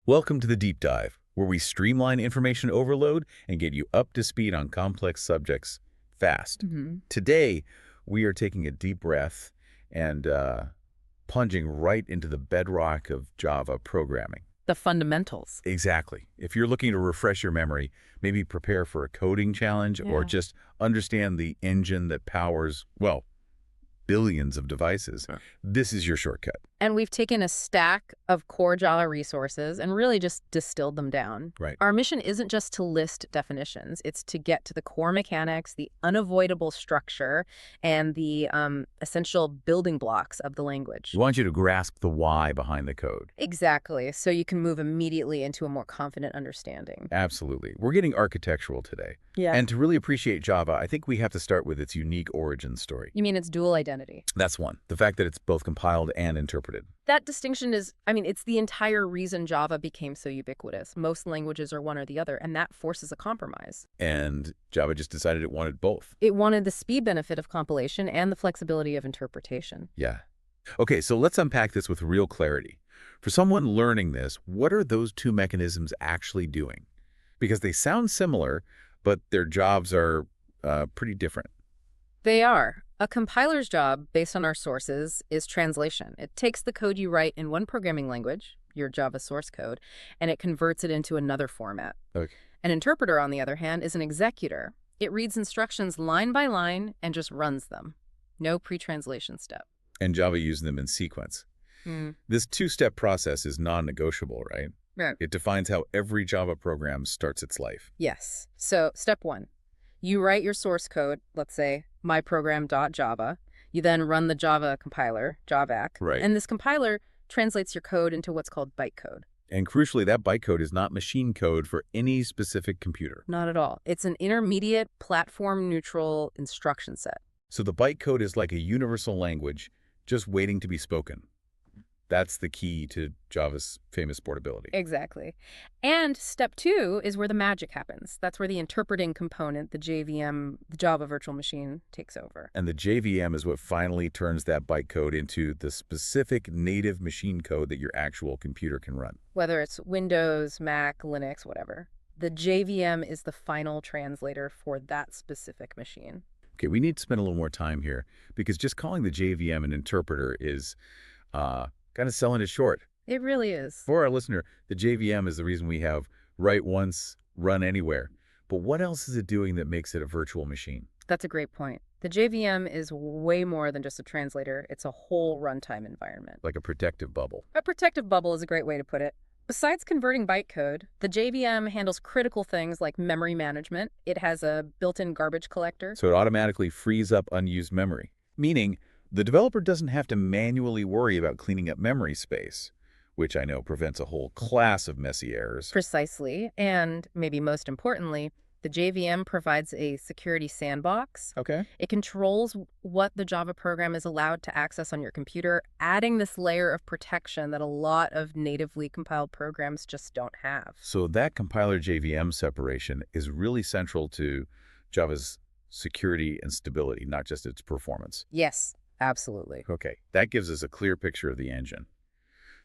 Welcome to the Deep Dive, where we streamline information overload and get you up to speed on complex subjects fast. Today, we are taking a deep breath and plunging right into the bedrock of Java programming. The fundamentals. Exactly. If you're looking to refresh your memory, maybe prepare for a coding challenge or just understand the engine that powers, well, billions of devices, this is your shortcut. And we've taken a stack of core Java resources and really just distilled them down. Right. Our mission isn't just to list definitions. It's to get to the core mechanics, the unavoidable structure, and the essential building blocks of the language. We want you to grasp the why behind the code. Exactly. So you can move immediately into a more confident understanding. Absolutely. We're getting architectural today. Yeah. And to really appreciate Java, I think we have to start with its unique origin story. You mean its dual identity? That's one. The fact that it's both compiled and interpreted. That distinction is, it's the entire reason Java became so ubiquitous. Most languages are one or the other, and that forces a compromise. And Java just decided it wanted both. It wanted the speed benefit of compilation and the flexibility of interpretation. Yeah. Okay, so let's unpack this with real clarity. For someone learning this, what are those two mechanisms actually doing? Because they sound similar, but their jobs are pretty different. They are. A compiler's job, based on our sources, is translation. It takes the code you write in one programming language, your Java source code, and it converts it into another format. Okay. An interpreter, on the other hand, is an executor. It reads instructions line by line and just runs them. No pre-translation step. And Java uses them in sequence. This two-step process is non-negotiable, right? Right. It defines how every Java program starts its life. Yes. So, step one. You write your source code, let's say myprogram.java. You then run the Java compiler, javac. Right. And this compiler translates your code into what's called bytecode. And crucially, that bytecode is not machine code for any specific computer. Not at all. It's an intermediate, platform-neutral instruction set. So the bytecode is like a universal language just waiting to be spoken. That's the key to Java's famous portability. Exactly. And step two is where the magic happens. That's where the interpreting component, the JVM, the Java Virtual Machine, takes over. And the JVM is what finally turns that bytecode into the specific native machine code that your actual computer can run. Whether it's Windows, Mac, Linux, whatever. The JVM is the final translator for that specific machine. Okay, we need to spend a little more time here because just calling the JVM an interpreter is kind of selling it short. It really is. For our listener, the JVM is the reason we have write once, run anywhere. But what else is it doing that makes it a virtual machine? That's a great point. The JVM is way more than just a translator. It's a whole runtime environment. Like a protective bubble. A protective bubble is a great way to put it. Besides converting bytecode, the JVM handles critical things like memory management. It has a built-in garbage collector. So it automatically frees up unused memory, meaning the developer doesn't have to manually worry about cleaning up memory space, which I know prevents a whole class of messy errors. Precisely. And maybe most importantly, the JVM provides a security sandbox. Okay. It controls what the Java program is allowed to access on your computer, adding this layer of protection that a lot of natively compiled programs just don't have. So that compiler JVM separation is really central to Java's security and stability, not just its performance. Yes, absolutely. Okay, that gives us a clear picture of the engine.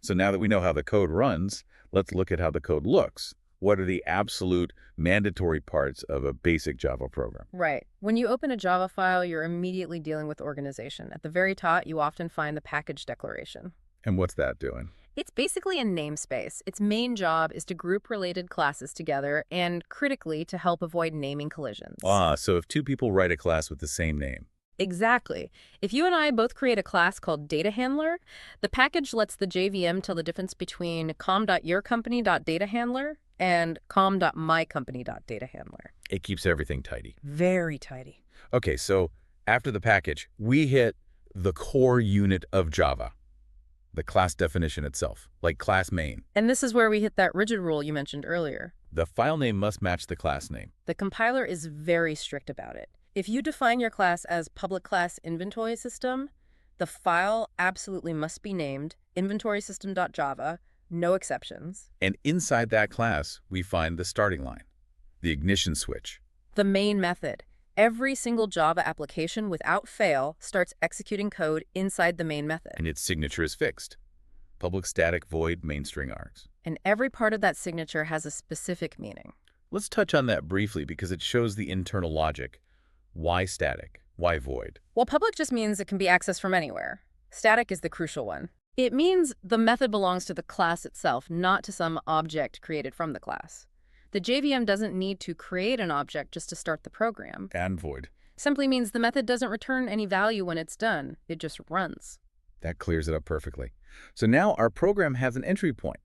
So now that we know how the code runs, let's look at how the code looks. What are the absolute mandatory parts of a basic Java program? Right. When you open a Java file, you're immediately dealing with organization. At the very top, you often find the package declaration. And what's that doing? It's basically a namespace. Its main job is to group related classes together and, critically, to help avoid naming collisions. So if two people write a class with the same name. Exactly. If you and I both create a class called DataHandler, the package lets the JVM tell the difference between com.yourcompany.datahandler and com.mycompany.datahandler. It keeps everything tidy. Very tidy. Okay, so after the package, we hit the core unit of Java, the class definition itself, like class main. And this is where we hit that rigid rule you mentioned earlier. The file name must match the class name. The compiler is very strict about it. If you define your class as public class inventory system, the file absolutely must be named inventorysystem.java, no exceptions. And inside that class, we find the starting line, the ignition switch. The main method. Every single Java application, without fail, starts executing code inside the main method. And its signature is fixed. Public static void main string args. and every part of that signature has a specific meaning. Let's touch on that briefly because it shows the internal logic. Why static? Why void? Well, public just means it can be accessed from anywhere. Static is the crucial one. It means the method belongs to the class itself, not to some object created from the class. The JVM doesn't need to create an object just to start the program. And void. Simply means the method doesn't return any value when it's done. It just runs. That clears it up perfectly. So now our program has an entry point.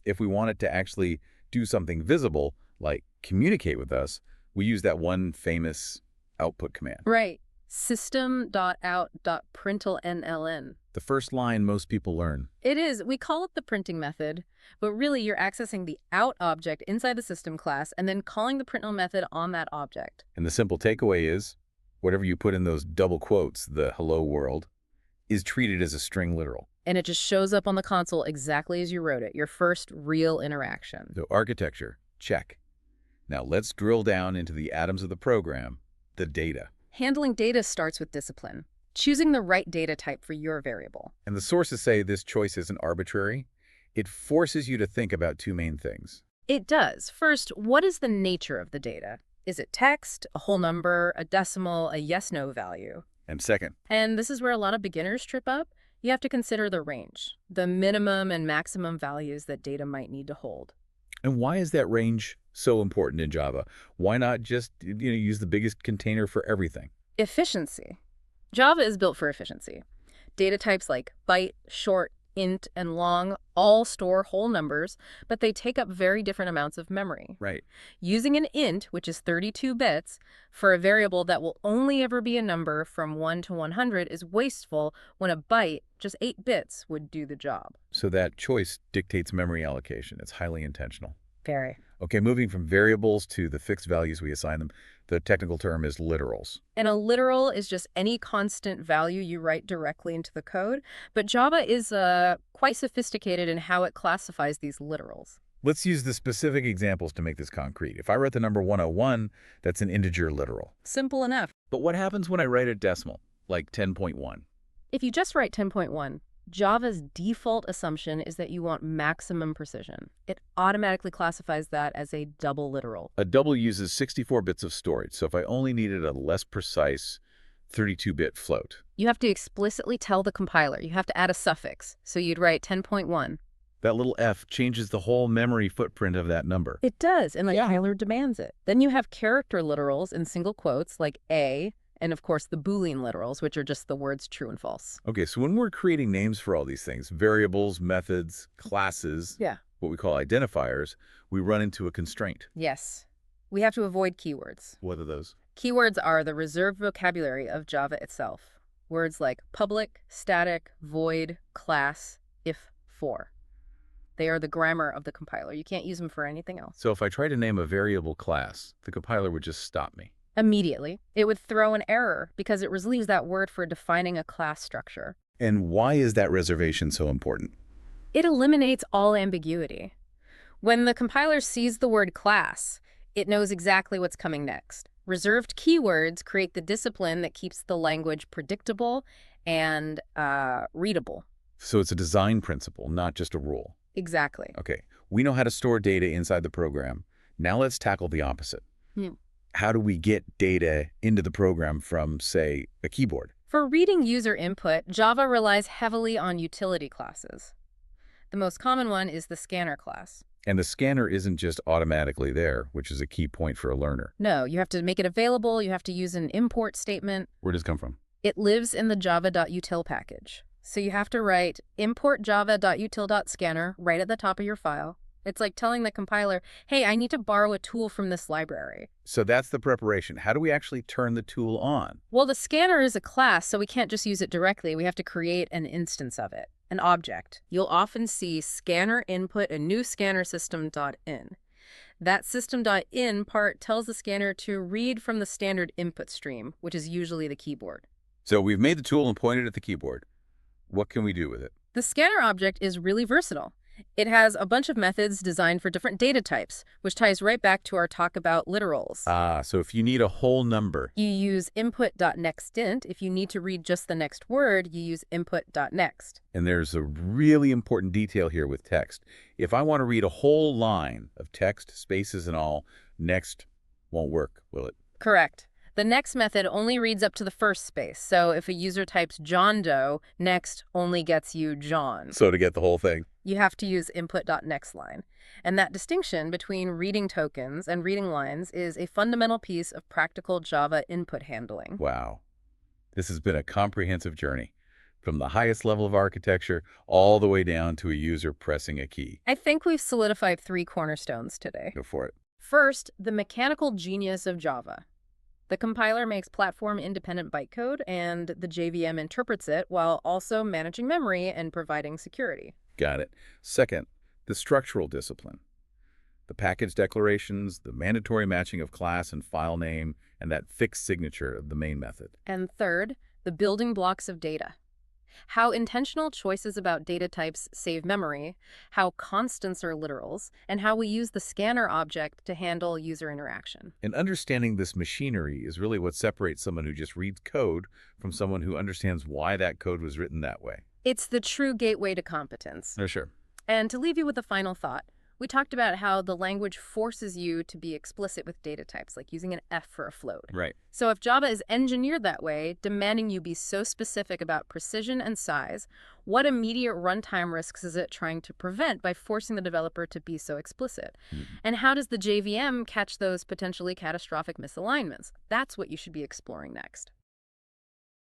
If we want it to actually do something visible, like communicate with us, we use that one famous output command. Right. System.out.println. The first line most people learn. It is. We call it the printing method, but really you're accessing the out object inside the system class and then calling the println method on that object. And the simple takeaway is, whatever you put in those double quotes, the hello world, is treated as a string literal. And it just shows up on the console exactly as you wrote it, your first real interaction. So architecture, check. Now let's drill down into the atoms of the program, the data. Handling data starts with discipline, choosing the right data type for your variable. And the sources say this choice isn't arbitrary. It forces you to think about two main things. It does. First, what is the nature of the data? Is it text, a whole number, a decimal, a yes-no value? And second, And this is where a lot of beginners trip up. You have to consider the range, the minimum and maximum values that data might need to hold. and why is that range so important in Java? Why not just use the biggest container for everything? Efficiency. Java is built for efficiency. Data types like byte, short, int, and long all store whole numbers, but they take up very different amounts of memory. Right. Using an int, which is 32 bits, for a variable that will only ever be a number from 1 to 100 is wasteful when a byte, just 8 bits, would do the job. So that choice dictates memory allocation. It's highly intentional. Very. Okay, moving from variables to the fixed values we assign them, the technical term is literals. And a literal is just any constant value you write directly into the code, but Java is quite sophisticated in how it classifies these literals. Let's use the specific examples to make this concrete. If I write the number 101, that's an integer literal. Simple enough. But what happens when I write a decimal, like 10.1? If you just write 10.1, Java's default assumption is that you want maximum precision. It automatically classifies that as a double literal. A double uses 64 bits of storage, so if I only needed a less precise 32-bit float. You have to explicitly tell the compiler. You have to add a suffix. So you'd write 10.1. That little f changes the whole memory footprint of that number. It does, and the compiler demands it. Then you have character literals in single quotes like A, and of course the Boolean literals, which are just the words true and false. Okay, so when we're creating names for all these things, variables, methods, classes, what we call identifiers, we run into a constraint. Yes. We have to avoid keywords. What are those? Keywords are the reserved vocabulary of Java itself. Words like public, static, void, class, if, for. They are the grammar of the compiler. You can't use them for anything else. So if I try to name a variable class, the compiler would just stop me. Immediately, it would throw an error because it leaves that word for defining a class structure. And why is that reservation so important? It eliminates all ambiguity. When the compiler sees the word class, it knows exactly what's coming next. Reserved keywords create the discipline that keeps the language predictable and readable. So it's a design principle, not just a rule. Exactly. Okay, we know how to store data inside the program. Now let's tackle the opposite. How do we get data into the program from, say, a keyboard? For reading user input, Java relies heavily on utility classes. The most common one is the scanner class. And the scanner isn't just automatically there, which is a key point for a learner. No, you have to make it available. You have to use an import statement. Where does it come from? It lives in the java.util package. So you have to write import java.util.scanner right at the top of your file. It's like telling the compiler, hey, I need to borrow a tool from this library. So that's the preparation. How do we actually turn the tool on? Well, the scanner is a class, so we can't just use it directly. We have to create an instance of it, an object. You'll often see scanner input a new scanner system.in. That system.in part tells the scanner to read from the standard input stream, which is usually the keyboard. So we've made the tool and pointed at the keyboard. What can we do with it? The scanner object is really versatile. It has a bunch of methods designed for different data types, which ties right back to our talk about literals. Ah, so if you need a whole number, You use input.nextInt. If you need to read just the next word, you use input.next. and there's a really important detail here with text. If I want to read a whole line of text, spaces and all, next won't work, will it? Correct. The next method only reads up to the first space. So if a user types John Doe, next only gets you John. So to get the whole thing. You have to use input.nextLine. And that distinction between reading tokens and reading lines is a fundamental piece of practical Java input handling. Wow. This has been a comprehensive journey, from the highest level of architecture all the way down to a user pressing a key. I think we've solidified 3 cornerstones today. Go for it. First, the mechanical genius of Java. The compiler makes platform-independent bytecode, and the JVM interprets it while also managing memory and providing security. Got it. Second, the structural discipline. The package declarations, the mandatory matching of class and file name, and that fixed signature of the main method. And third, the building blocks of data. How intentional choices about data types save memory, how constants are literals, and how we use the scanner object to handle user interaction. And understanding this machinery is really what separates someone who just reads code from someone who understands why that code was written that way. It's the true gateway to competence. Oh, sure. And to leave you with a final thought, we talked about how the language forces you to be explicit with data types, like using an F for a float. Right. So if Java is engineered that way, demanding you be so specific about precision and size, what immediate runtime risks is it trying to prevent by forcing the developer to be so explicit? And how does the JVM catch those potentially catastrophic misalignments? That's what you should be exploring next.